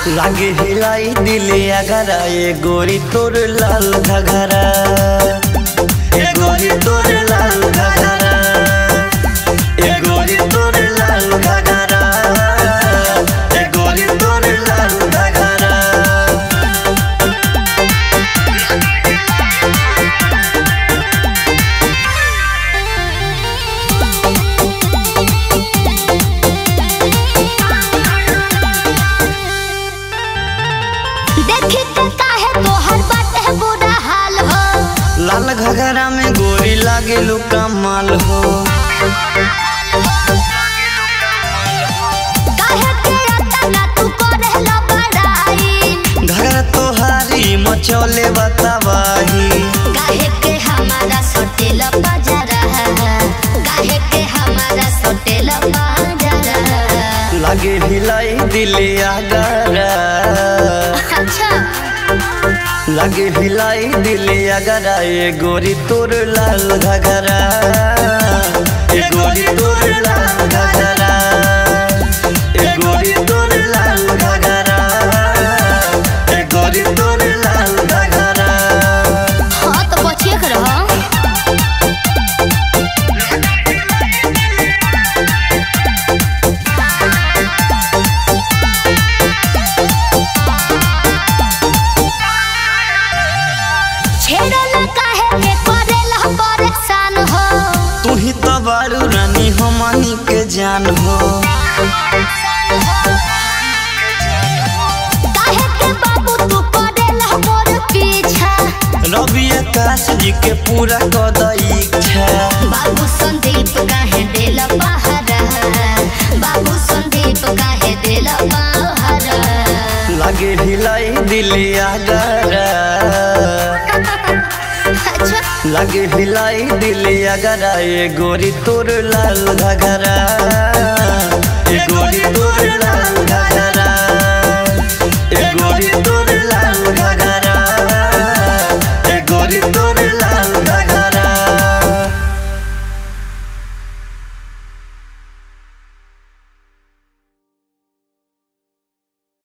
लागे हिलाई दिले अगरा ये गोरी तोर लाल घघरा, ये गोरी तोर लाल घघरा, ये गोरी तोर लाल घघरा, ये गोरी तोर लाल घघरा। लाल घघरा में गोरी लागे लू कमाल हो, घघरा तोहारी मचौले बतावाही, काहे के हमारा सोटेल बाजारा, काहे के हमारा सोटेल बाजारा। लागे हिलाई दिले आगरा, अच्छा लागे हिलाई दिले अगरा ये गोरी तोर लाल घघरा, ये गोरी तोर लाल घघरा, ये गोरी तोर लाल घघरा, ये गोरी तोर लाल घघरा। हाँ तो बचिए कर रहा। तू ही तो बारू रानी हमनी के जान हो, काहे के बाबू तू करेला मोर पीछा, रवि आकाश जी के पूरा कर द इच्छा। बाबू संदीप काहे देला पहारा, बाबू संदीप काहे देला पहारा। लागे हिलाई दिले आगरा, अच्छा लागे हिलाई दिले अगरा ये गोरी तोर लाल घघरा।